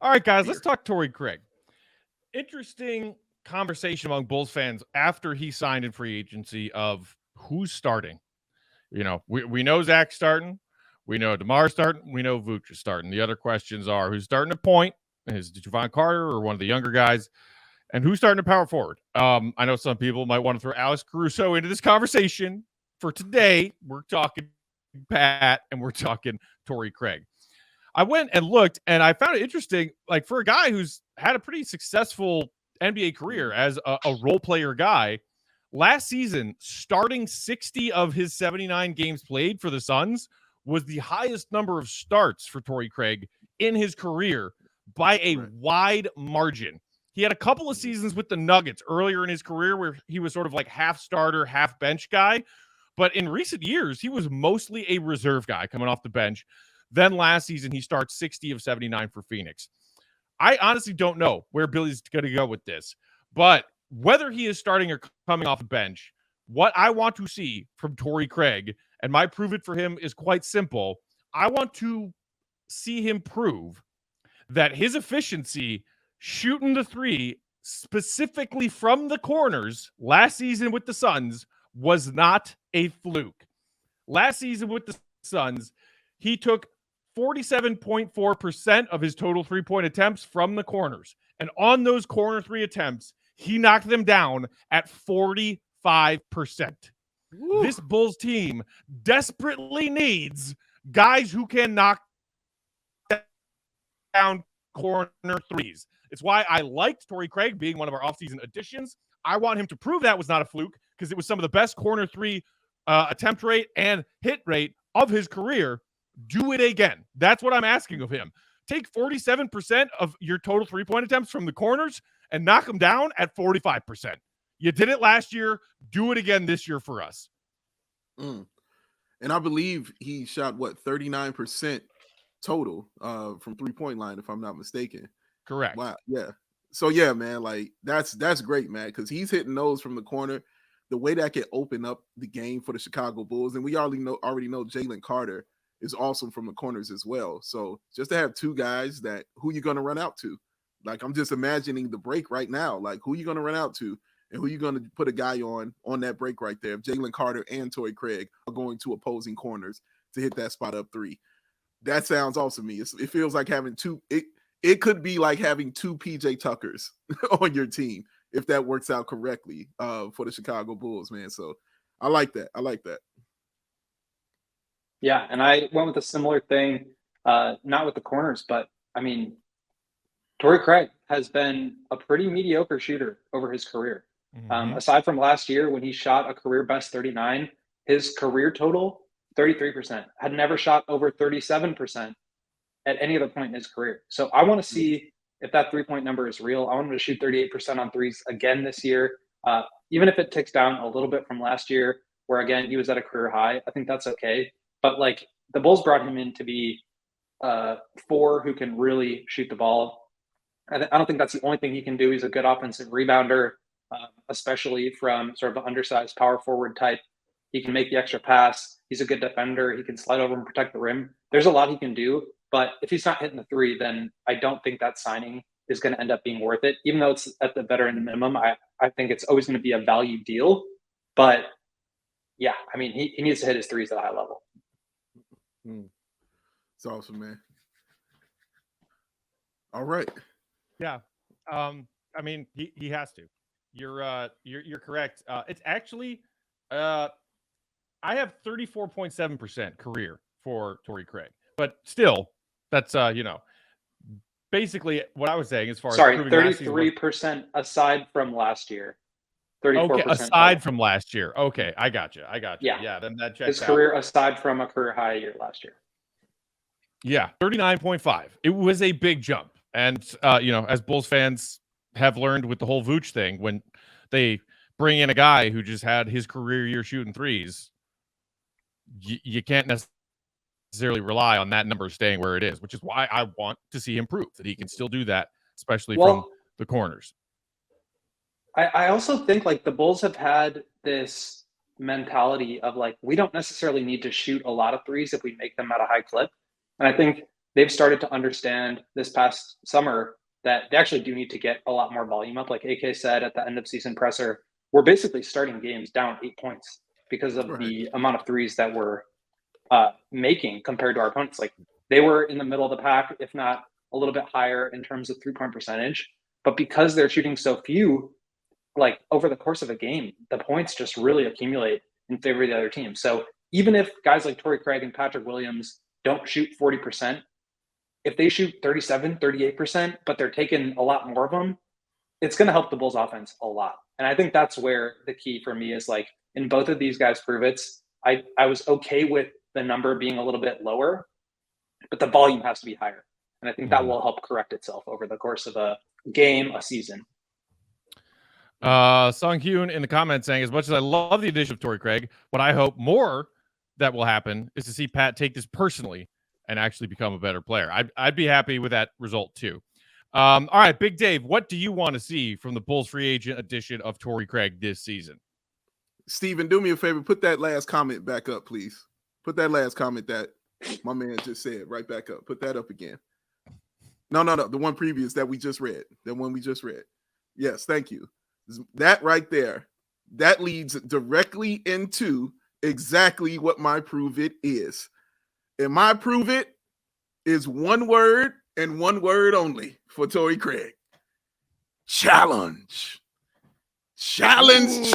All right, guys, let's talk Torrey Craig. Interesting conversation among Bulls fans after he signed in free agency of who's starting. We know Zach's starting. We know DeMar's starting. We know Vooch is starting. The other questions are who's starting at point? Is it Javon Carter or one of the younger guys? And who's starting to power forward? I know some people might want to throw Alex Caruso into this conversation. For today, we're talking Pat and we're talking Torrey Craig. I went and looked, and I found it interesting, like for a guy who's had a pretty successful NBA career as a role player guy, last season, starting 60 of his 79 games played for the Suns was the highest number of starts for Torrey Craig in his career by a wide margin. He had a couple of seasons with the Nuggets earlier in his career where he was sort of like half starter, half bench guy. But in recent years, he was mostly a reserve guy coming off the bench. Then last season, he starts 60 of 79 for Phoenix. I honestly don't know where Billy's going to go with this. But whether he is starting or coming off the bench, what I want to see from Torrey Craig, and my prove it for him is quite simple. I want to see him prove that his efficiency shooting the three, specifically from the corners last season with the Suns, was not a fluke. Last season with the Suns, he took 47.4% of his total three-point attempts from the corners. And on those corner three attempts, he knocked them down at 45%. Woo. This Bulls team desperately needs guys who can knock down corner threes. It's why I liked Torrey Craig being one of our offseason additions. I want him to prove that was not a fluke because it was some of the best corner three attempt rate and hit rate of his career. Do it again. That's what I'm asking of him. Take 47% of your total three-point attempts from the corners and knock them down at 45%. You did it last year. Do it again this year for us. And I believe he shot, 39% total from three-point line, if I'm not mistaken. Correct. Wow. Yeah. So, yeah, man, like that's great, man, because he's hitting those from the corner. The way that can open up the game for the Chicago Bulls. And we already know Jalen Carter is awesome from the corners as well. So just to have two guys that who you're going to run out to. Like, I'm just imagining the break right now. Like, who you going to run out to and who you going to put a guy on that break right there. If Jalen Carter and Torrey Craig are going to opposing corners to hit that spot up three. That sounds awesome to me. It feels like having two. It could be like having two PJ Tuckers on your team if that works out correctly for the Chicago Bulls, man. So I like that. Yeah, and I went with a similar thing, not with the corners, but I mean, Torrey Craig has been a pretty mediocre shooter over his career. Aside from last year when he shot a career best 39, his career total 33%, had never shot over 37% at any other point in his career. So I want to see if that three-point number is real. I want him to shoot 38% on threes again this year, even if it ticks down a little bit from last year, where again he was at a career high. I think that's okay. But like the Bulls brought him in to be four who can really shoot the ball. I don't think that's the only thing he can do. He's a good offensive rebounder, especially from sort of an undersized power forward type. He can make the extra pass. He's a good defender. He can slide over and protect the rim. There's a lot he can do. But if he's not hitting the three, then I don't think that signing is going to end up being worth it. Even though it's at the veteran minimum, I think it's always going to be a value deal. But yeah, I mean, he needs to hit his threes at a high level. It's awesome, man. All right. Yeah. I mean, he has to. You're correct. It's actually I have 34.7% career for Torrey Craig. But still, that's basically what I was saying as far as 33% aside from last year. 34%. Okay, aside from last year. Okay, I got you. Yeah, then that checks his career aside from a career high year last year. Yeah, 39.5. It was a big jump. And as Bulls fans have learned with the whole Vooch thing, when they bring in a guy who just had his career year shooting threes, you can't necessarily rely on that number staying where it is, which is why I want to see him prove that he can still do that, especially from the corners. I also think like the Bulls have had this mentality of like, we don't necessarily need to shoot a lot of threes if we make them at a high clip. And I think they've started to understand this past summer that they actually do need to get a lot more volume up. Like AK said at the end of season presser, we're basically starting games down 8 points because of the amount of threes that we're making compared to our opponents. Like they were in the middle of the pack, if not a little bit higher in terms of 3-point percentage. But because they're shooting so few, like over the course of a game, the points just really accumulate in favor of the other team. So even if guys like Torrey Craig and Patrick Williams don't shoot 40%, if they shoot 37, 38%, but they're taking a lot more of them, it's going to help the Bulls offense a lot. And I think that's where the key for me is, like in both of these guys' prove it's, I was okay with the number being a little bit lower, but the volume has to be higher. And I think that will help correct itself over the course of a game, a season. Sung Hyun in the comments saying, as much as I love the addition of Torrey Craig, what I hope more that will happen is to see Pat take this personally and actually become a better player. I'd be happy with that result too. All right, Big Dave, what do you want to see from the Bulls free agent edition of Torrey Craig this season? Steven, do me a favor. Put that last comment back up, please. Put that last comment that my man just said right back up. Put that up again. No. The one previous that we just read. The one we just read. Yes, thank you. That right there, that leads directly into exactly what my prove it is. And my prove it is one word and one word only for Torrey Craig. Challenge. Challenge.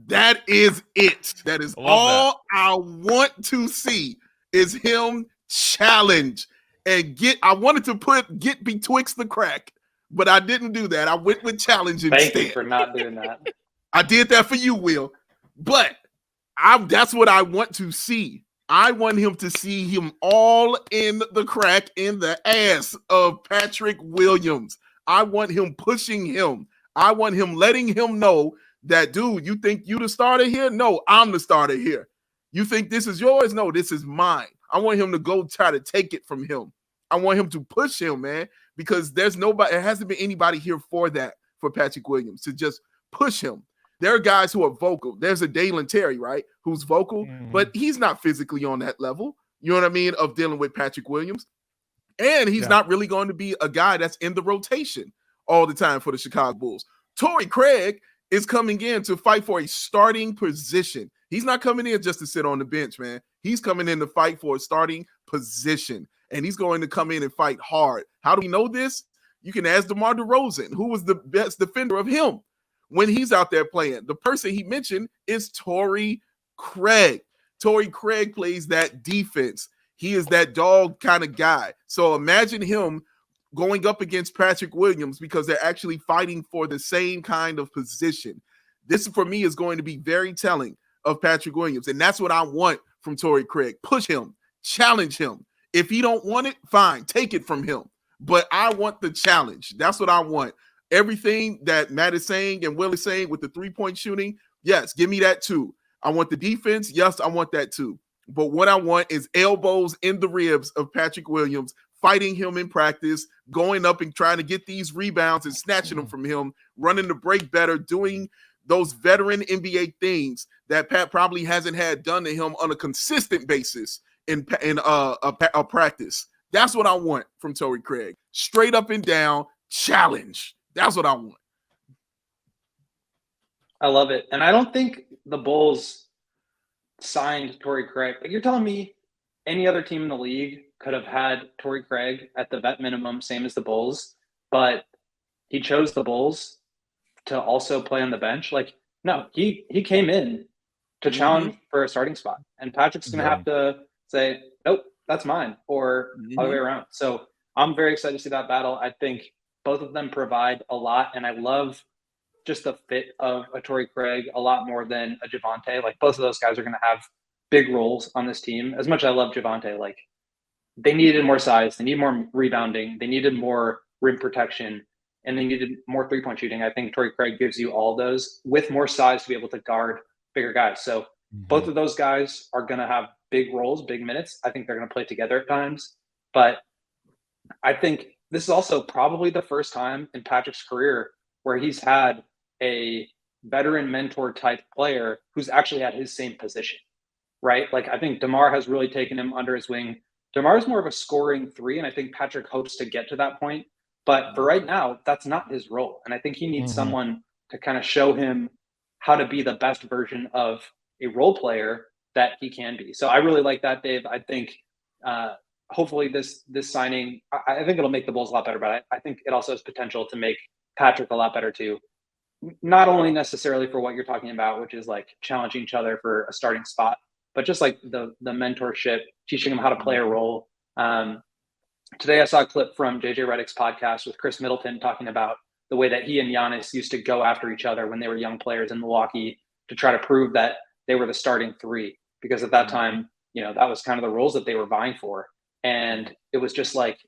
That is it. That is all I want to see is him challenge and I wanted to get betwixt the crack, but I didn't do that. I went with challenge instead. Thank you for not doing that. I did that for you, Will. But that's what I want to see. I want him to see him all in the crack in the ass of Patrick Williams. I want him pushing him. I want him letting him know that, dude, you think you the starter here? No, I'm the starter here. You think this is yours? No, this is mine. I want him to go try to take it from him. I want him to push him, man, because there's nobody, there hasn't been anybody here for that, for Patrick Williams, to just push him. There are guys who are vocal. There's a Dalen Terry, right, who's vocal, but he's not physically on that level, you know what I mean, of dealing with Patrick Williams. And he's not really going to be a guy that's in the rotation all the time for the Chicago Bulls. Torrey Craig is coming in to fight for a starting position. He's not coming in just to sit on the bench, man. He's coming in to fight for a starting position, and he's going to come in and fight hard. How do we know this? You can ask DeMar DeRozan, who was the best defender of him when he's out there playing. The person he mentioned is Torrey Craig. Torrey Craig plays that defense. He is that dog kind of guy. So imagine him going up against Patrick Williams because they're actually fighting for the same kind of position. This, for me, is going to be very telling of Patrick Williams, and that's what I want from Torrey Craig. Push him, challenge him. If he don't want it, fine, take it from him. But I want the challenge. That's what I want. Everything that Matt is saying and Will is saying with the three-point shooting, yes, give me that too. I want the defense. Yes, I want that too. But what I want is elbows in the ribs of Patrick Williams, fighting him in practice, going up and trying to get these rebounds and snatching them from him, running the break better, doing those veteran NBA things that Pat probably hasn't had done to him on a consistent basis in a practice. That's what I want from Torrey Craig. Straight up and down challenge. That's what I want. I love it. And I don't think the Bulls signed Torrey Craig. Like, you're telling me any other team in the league could have had Torrey Craig at the vet minimum, same as the Bulls, but he chose the Bulls to also play on the bench. Like, no, he came in to challenge for a starting spot, and Patrick's going to have to say, nope, that's mine, or other way around. So I'm very excited to see that battle. I think both of them provide a lot, and I love just the fit of a Torrey Craig a lot more than a Javonte. Like, both of those guys are going to have big roles on this team. As much as I love Javonte, like, they needed more size, they need more rebounding, they needed more rim protection, and they needed more three-point shooting. I think Torrey Craig gives you all those with more size to be able to guard bigger guys. So both of those guys are going to have big roles, big minutes. I think they're going to play together at times. But I think this is also probably the first time in Patrick's career where he's had a veteran mentor type player who's actually at his same position, right? Like, I think DeMar has really taken him under his wing. DeMar is more of a scoring 3, and I think Patrick hopes to get to that point. But for right now, that's not his role. And I think he needs someone to kind of show him how to be the best version of a role player that he can be. So I really like that, Dave. I think hopefully this signing, I think it'll make the Bulls a lot better, but I think it also has potential to make Patrick a lot better too. Not only necessarily for what you're talking about, which is like challenging each other for a starting spot, but just like the mentorship, teaching him how to play a role. Today I saw a clip from JJ Redick's podcast with Chris Middleton talking about the way that he and Giannis used to go after each other when they were young players in Milwaukee to try to prove that they were the starting 3. Because at that time, that was kind of the roles that they were vying for. And it was just like,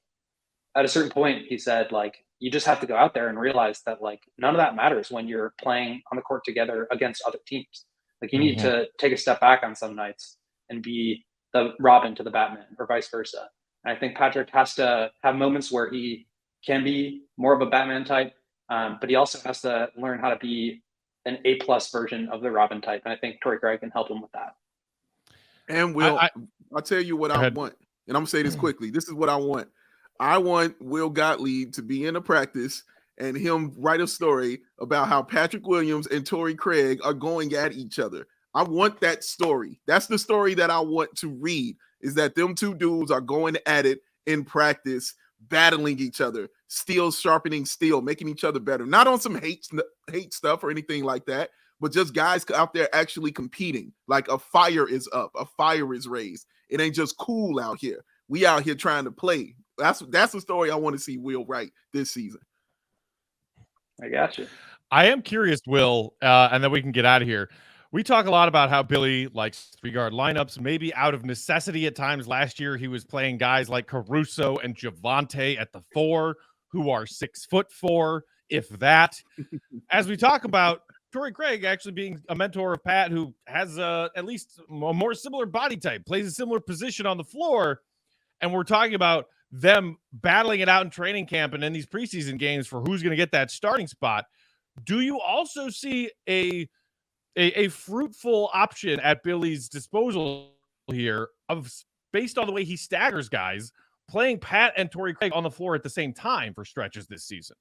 at a certain point, he said, like, you just have to go out there and realize that, like, none of that matters when you're playing on the court together against other teams. Like, you need to take a step back on some nights and be the Robin to the Batman or vice versa. And I think Patrick has to have moments where he can be more of a Batman type, but he also has to learn how to be an A+ version of the Robin type. And I think Torrey Craig can help him with that. And I'll tell you what I want. And I'm going to say this quickly. This is what I want. I want Will Gottlieb to be in a practice and him write a story about how Patrick Williams and Torrey Craig are going at each other. I want that story. That's the story that I want to read, is that them two dudes are going at it in practice, battling each other, steel sharpening steel, making each other better. Not on some hate stuff or anything like that, but just guys out there actually competing. Like a fire is up, a fire is raised. It ain't just cool out here. We out here trying to play. That's the story I want to see Will write this season. I got you. I am curious, Will, and then we can get out of here. We talk a lot about how Billy likes 3-guard lineups, maybe out of necessity at times. Last year, he was playing guys like Caruso and Javonte at the 4, who are 6'4", if that. As we talk about Torrey Craig actually being a mentor of Pat, who has at least a more similar body type, plays a similar position on the floor, and we're talking about them battling it out in training camp and in these preseason games for who's going to get that starting spot. Do you also see a fruitful option at Billy's disposal here based on the way he staggers guys, playing Pat and Torrey Craig on the floor at the same time for stretches this season?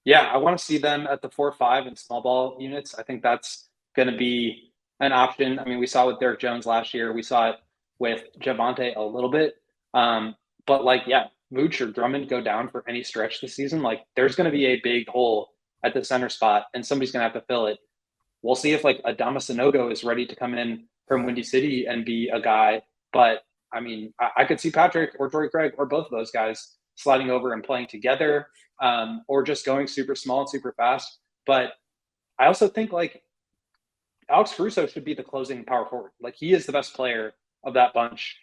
Yeah, I want to see them at the 4-5 and small ball units. I think that's going to be an option. I mean, we saw it with Derek Jones last year. We saw it with Javonte a little bit. But like, yeah, Vooch or Drummond go down for any stretch this season. Like, there's going to be a big hole at the center spot, and somebody's going to have to fill it. We'll see if like Adama Sanogo is ready to come in from Windy City and be a guy. But I mean, I could see Patrick or Torrey Craig or both of those guys sliding over and playing together, or just going super small and super fast. But I also think like Alex Caruso should be the closing power forward. Like, he is the best player of that bunch.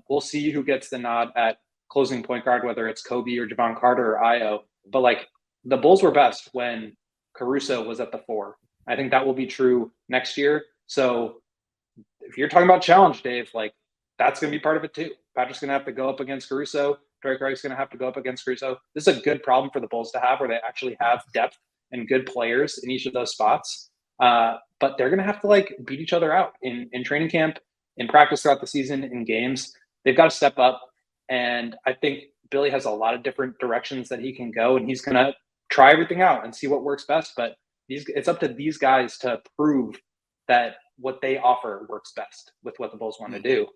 We'll see who gets the nod at closing point guard, whether it's Kobe or Javon Carter or Io. But like, the Bulls were best when Caruso was at the 4. I think that will be true next year. So if you're talking about challenge, Dave, like, that's going to be part of it too. Patrick's going to have to go up against Caruso. Torrey Craig's going to have to go up against Caruso. This is a good problem for the Bulls to have, where they actually have depth and good players in each of those spots. But they're going to have to like beat each other out in training camp, in practice throughout the season, in games. They've got to step up. And I think Billy has a lot of different directions that he can go, and he's going to try everything out and see what works best. But it's up to these guys to prove that what they offer works best with what the Bulls want to do.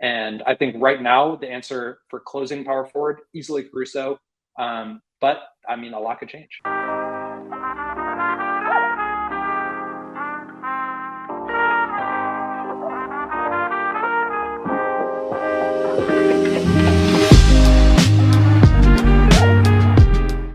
And I think right now the answer for closing power forward, easily Caruso. But I mean, a lot could change.